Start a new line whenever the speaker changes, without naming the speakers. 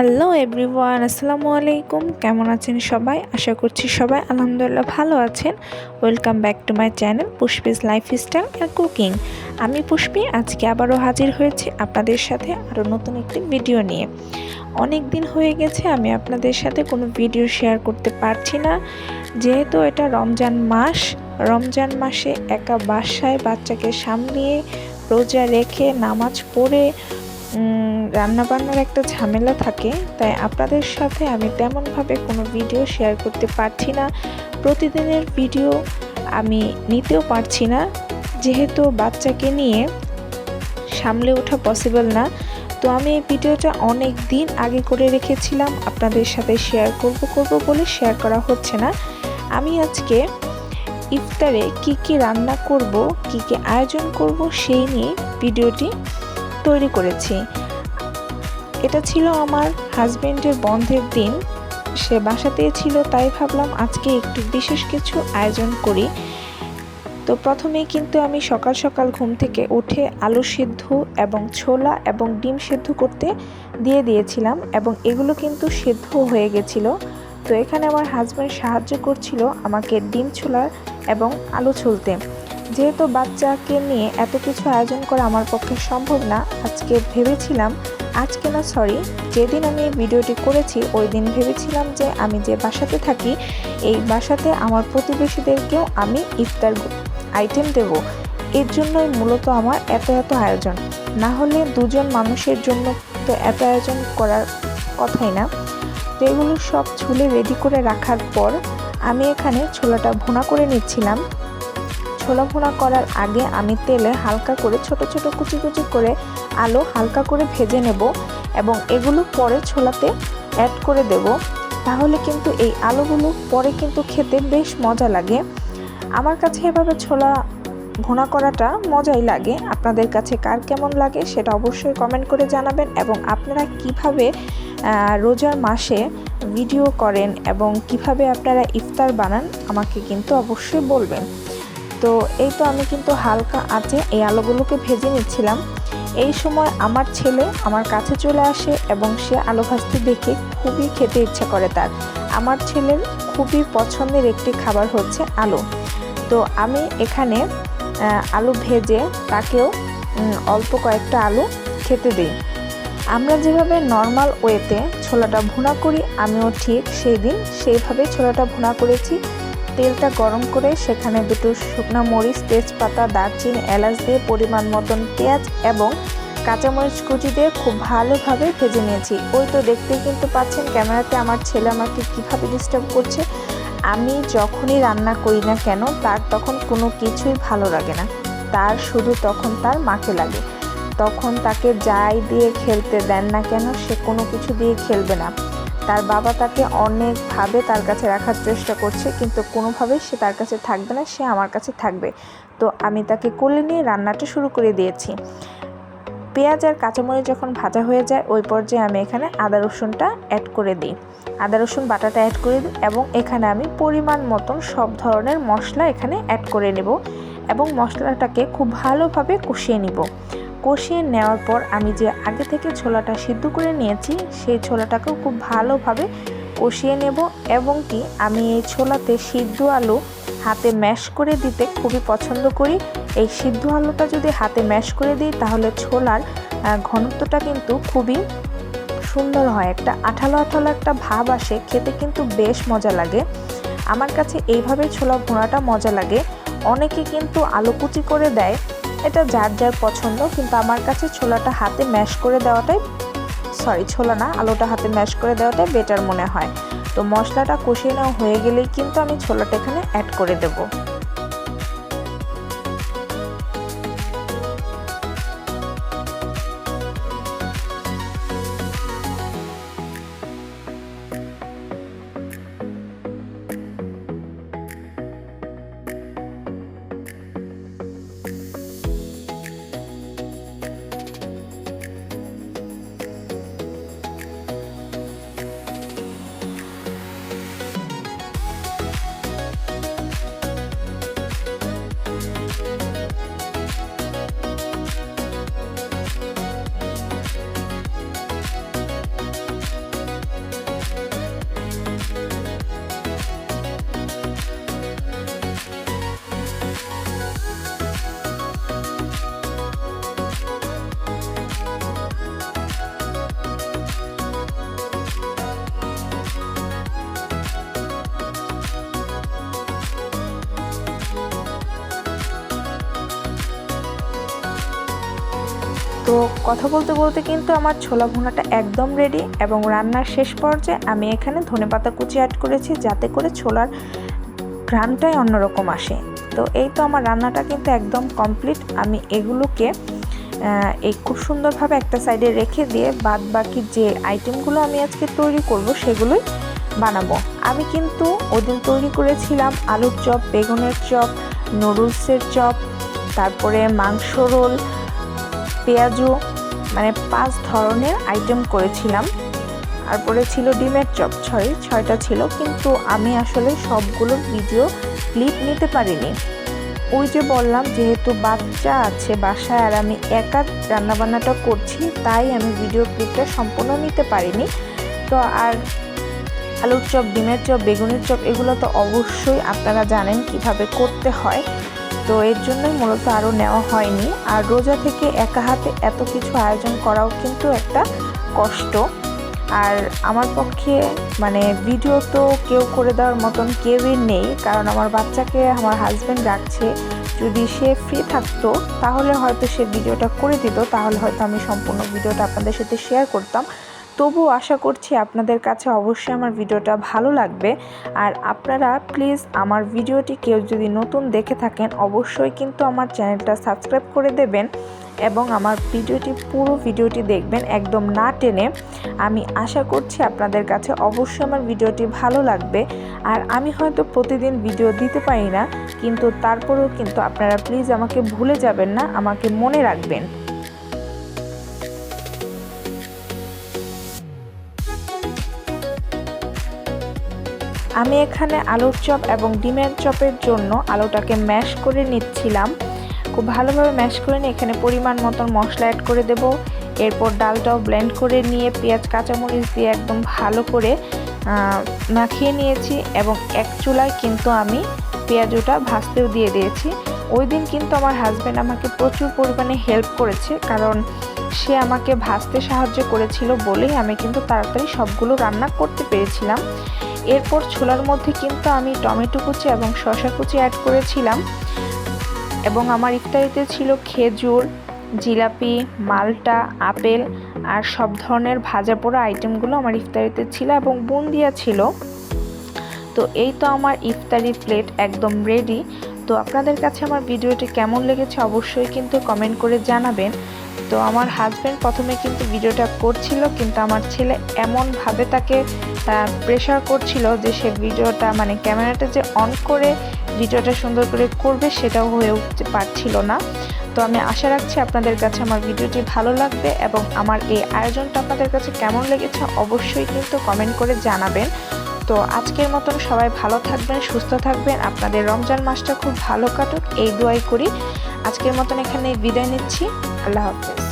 Hello everyone, আসসালামু আলাইকুম। কেমন আছেন সবাই? আশা করছি সবাই আলহামদুলিল্লাহ ভালো আছেন। Welcome back to my channel Pushpi's lifestyle and cooking. আমি পুষ্পি আজকে আবারও হাজির হয়েছি আপনাদের সাথে আরও নতুন একটি ভিডিও নিয়ে। অনেক দিন হয়ে গেছে আমি আপনাদের সাথে কোনো ভিডিও শেয়ার করতে পারছি না, যেহেতু এটা রমজান মাস। রমজান মাসে একা বাসায় বাচ্চাকে সামলিয়ে রোজা রেখে নামাজ পড়ে রান্নাবান্নার একটা ঝামেলা থাকে, তাই আপনাদের সাথে আমি তেমনভাবে কোনো ভিডিও শেয়ার করতে পারছি না। প্রতিদিনের ভিডিও আমি নিতেও পারছি না, যেহেতু বাচ্চাকে নিয়ে সামলে ওঠা পসিবল না। তো আমি এই ভিডিওটা অনেক দিন আগে করে রেখেছিলাম, আপনাদের সাথে শেয়ার করব বলে শেয়ার করা হচ্ছে না। আমি আজকে ইফতারে কি রান্না করব, কি আয়োজন করব সেই নিয়ে ভিডিওটি তৈরি করেছি। এটা ছিল আমার হাজবেন্ডের বন্ধের দিন, সে বাসাতেই ছিল, তাই ভাবলাম আজকে একটু বিশেষ কিছু আয়োজন করি। তো প্রথমেই কিন্তু আমি সকাল সকাল ঘুম থেকে উঠে আলু সিদ্ধ এবং ছোলা এবং ডিম সিদ্ধ করতে দিয়ে দিয়েছিলাম, এবং এগুলো কিন্তু সিদ্ধ হয়ে গেছিল। তো এখানে আমার হাজবেন্ড সাহায্য করছিল আমাকে ডিম ছোলা এবং আলু ছুলতে। যেহেতু বাচ্চাকে নিয়ে এত কিছু আয়োজন করা আমার পক্ষে সম্ভব না, যেদিন আমি ভিডিওটি করেছি ওই দিন ভেবেছিলাম যে আমি যে বাসাতে থাকি এই বাসাতে আমার প্রতিবেশীদেরকেও আমি ইফতার আইটেম দেব। এর জন্যই মূলত আমার এত আয়োজন। না হলে দুজন মানুষের জন্য তো এত আয়োজন করার কথাই না। তো এগুলো সব ছুলে রেডি করে রাখার পর আমি এখানে ছোলাটা ভুনা করে নিচ্ছিলাম। ছোলা ভুনা করার আগে আমি তেলে হালকা করে ছোট ছোট কুচি করে আলু হালকা করে ভেজে নেব, এবং এগুলো পরে ছোলাতে অ্যাড করে দেব। তাহলে কিন্তু এই আলুগুলো পরে কিন্তু খেতে বেশ মজা লাগে। আমার কাছে এভাবে ছোলা ভুনা করাটা মজাই লাগে। আপনাদের কাছে কার কেমন লাগে সেটা অবশ্যই কমেন্ট করে জানাবেন, এবং আপনারা কিভাবে রোজার মাসে ভিডিও করেন এবং কিভাবে আপনারা ইফতার বানান আমাকে কিন্তু অবশ্যই বলবেন। তো এই তো আমি কিন্তু হালকা আঁচে এই আলুগুলোকে ভেজে নিচ্ছিলাম। এই সময় আমার ছেলে আমার কাছে চলে আসে এবং সে আলু ভাজতে দেখে খুবই খেতে ইচ্ছা করে তার। আমার ছেলের খুবই পছন্দের একটি খাবার হচ্ছে আলু। তো আমি এখানে আলু ভেজে তাকেও অল্প কয়েকটা আলু খেতে দিই। আমরা যেভাবে নর্মাল ওয়েতে ছোলাটা ভুনা করি, আমিও ঠিক সেইভাবে ছোলাটা ভুনা করেছি। তেলটা গরম করে সেখানে দুটো শুকনো মরিচ, তেজপাতা, দারচিনি, এলাচ দিয়ে পরিমাণ মতন পেঁয়াজ এবং কাঁচামরিচ কুচি দিয়ে খুব ভালোভাবে ভেজে নিয়েছি। ওই তো দেখতেই কিন্তু পাচ্ছেন ক্যামেরাতে আমার ছেলে আমাকে কীভাবে ডিস্টার্ব করছে। আমি যখনই রান্না করি না কেন তার তখন কোনো কিছুই ভালো লাগে না, তার শুধু তখন তার মাকে লাগে। তখন তাকে যাই দিয়ে খেলতে দেন না কেন সে কোনো কিছু দিয়ে খেলবে না। তার বাবা তাকে অনেকভাবে তার কাছে রাখার চেষ্টা করছে, কিন্তু কোনোভাবেই সে তার কাছে থাকবে না, সে আমার কাছে থাকবে। তো আমি তাকে কোলে নিয়ে রান্নাটা শুরু করে দিয়েছি। পেঁয়াজ আর কাঁচামরিচ যখন ভাজা হয়ে যায় ওই পর্যায়ে আমি এখানে আদা রসুনটা অ্যাড করে দিই, আদা রসুন বাটাটা অ্যাড করে দিই, এবং এখানে আমি পরিমাণ মতন সব ধরনের মশলা এখানে অ্যাড করে নেব, এবং মশলাটাকে খুব ভালোভাবে কষিয়ে নিব। কষিয়ে নেওয়ার পর আমি যে আগে থেকে ছোলাটা সিদ্ধ করে নিয়েছি সেই ছোলাটাকেও খুব ভালোভাবে কষিয়ে নেব, এবং কি আমি এই ছোলাতে সিদ্ধ আলু হাতে ম্যাশ করে দিতে খুবই পছন্দ করি। এই সিদ্ধ আলুটা যদি হাতে ম্যাশ করে দিই তাহলে ছোলার ঘনত্বটা কিন্তু খুবই সুন্দর হয়, একটা আঠালো একটা ভাব আসে, খেতে কিন্তু বেশ মজা লাগে। আমার কাছে এইভাবে ছোলা ভুনাটা মজা লাগে। অনেকে কিন্তু আলু কুচি করে দেয়, এটা যার যার পছন্দ, কিন্তু আমার কাছে ছোলাটা হাতে ম্যাশ করে দেওয়াটাই আলুটা হাতে ম্যাশ করে দেওয়াটাই বেটার মনে হয়। তো মশলাটা কষিয়ে নেওয়া হয়ে গেলেই কিন্তু আমি ছোলাটা এখানে অ্যাড করে দেবো। তো কথা বলতে বলতে কিন্তু আমার ছোলা ভুনাটা একদম রেডি এবং রান্নার শেষ পর্যায়ে আমি এখানে ধনেপাতা কুচি অ্যাড করেছি যাতে করে ছোলার ঘ্রাণটাই অন্যরকম আসে। তো এই তো আমার রান্নাটা কিন্তু একদম কমপ্লিট। আমি এগুলোকে এই খুব সুন্দরভাবে একটা সাইডে রেখে দিয়ে বাদ বাকি যে আইটেমগুলো আমি আজকে তৈরি করব সেগুলোই বানাবো। আমি কিন্তু ওদিন তৈরি করেছিলাম আলুর চপ, বেগুনের চপ, নুডলসের চপ, তারপরে মাংস রোল, পেঁয়াজু, মানে 5 ধরনের আইটেম করেছিলাম। তারপরে ছিল ডিমের চপ, 6টা ছিল, কিন্তু আমি আসলে সবগুলো ভিডিও ক্লিপ নিতে পারিনি। ওই যে বললাম যেহেতু বাচ্চা আছে বাসায় আর আমি একা রান্নাবান্নাটা করছি, তাই আমি ভিডিও ক্লিপটা সম্পূর্ণ নিতে পারিনি। তো আর আলুর চপ, ডিমের চপ, বেগুনের চপ এগুলো তো অবশ্যই আপনারা জানেন কিভাবে করতে হয়, তো এর জন্যই মূলত আরও নেওয়া হয়নি। আর রোজা থেকে একা হাতে এত কিছু আয়োজন করাও কিন্তু একটা কষ্ট। আর আমার পক্ষে মানে ভিডিও তো কেউ করে দেওয়ার মতন কেউই নেই, কারণ আমার বাচ্চাকে আমার হাজব্যান্ড রাখছে। যদি সে ফ্রি থাকতো তাহলে হয়তো সে ভিডিওটা করে দিত, তাহলে হয়তো আমি সম্পূর্ণ ভিডিওটা আপনাদের সাথে শেয়ার করতাম। তবুও আশা করছি আপনাদের কাছে অবশ্যই আমার ভিডিওটা ভালো লাগবে। আর আপনারা প্লিজ আমার ভিডিওটি কেউ যদি নতুন দেখে থাকেন অবশ্যই কিন্তু আমার চ্যানেলটা সাবস্ক্রাইব করে দেবেন এবং আমার পুরো ভিডিওটি দেখবেন একদম না টেনে। আমি আশা করছি আপনাদের কাছে অবশ্যই আমার ভিডিওটি ভালো লাগবে। আর আমি হয়তো প্রতিদিন ভিডিও দিতে পারি না, কিন্তু তারপরেও কিন্তু আপনারা প্লিজ আমাকে ভুলে যাবেন না, আমাকে মনে রাখবেন। আমি এখানে আলুর চপ এবং ডিমের চপের জন্য আলুটাকে ম্যাশ করে নিচ্ছিলাম। খুব ভালোভাবে ম্যাশ করে নিয়ে এখানে পরিমাণ মতন মশলা অ্যাড করে দেব। এরপর ডালটাও ব্লেন্ড করে নিয়ে পেঁয়াজ কাঁচামরিচ দিয়ে একদম ভালো করে মাখিয়ে নিয়েছি এবং এক চুলায় কিন্তু আমি পেঁয়াজটা ভাজতেও দিয়ে দিয়েছি। ওই দিন কিন্তু আমার হাজব্যান্ড আমাকে প্রচুর পরিমাণে হেল্প করেছে, কারণ সে আমাকে ভাজতে সাহায্য করেছিল বলেই আমি কিন্তু তাড়াতাড়ি সবগুলো রান্না করতে পেরেছিলাম। এরপর ছোলার মধ্যে কিন্তু আমি টমেটো কুচি এবং শসা কুচি অ্যাড করেছিলাম এবং আমার ইফতারিতে ছিল খেজুর, জিলাপি, মালটা, আপেল আর সব ধরনের ভাজা পোড়া আইটেমগুলো আমার ইফতারিতে ছিল এবং বুন্দিয়া ছিল। তো এই তো আমার ইফতারি প্লেট একদম রেডি। তো আপনাদের কাছে আমার ভিডিওটি কেমন লেগেছে অবশ্যই কিন্তু কমেন্ট করে জানাবেন। তো আমার হাজব্যান্ড প্রথমে কিন্তু ভিডিওটা করছিল, কিন্তু আমার ছেলে এমনভাবে তাকে প্রেশার করছিল যে সে ভিডিওটা মানে ক্যামেরাটা যে অন করে ভিডিওটা সুন্দর করে করবে সেটাও হয়ে উঠতে পারছিল না। তো আমি আশা রাখছি আপনাদের কাছে আমার ভিডিওটি ভালো লাগবে এবং আমার এই আয়োজনটা আপনাদের কাছে কেমন লেগেছে অবশ্যই কিন্তু কমেন্ট করে জানাবেন। তো আজকের মতন সবাই ভালো থাকবেন, সুস্থ থাকবেন, আপনাদের রমজান মাসটা খুব ভালো কাটুক এই দোয়াই করি। আজকের মতন এখানে বিদায় নিচ্ছি। আল্লাহ হাফেজ।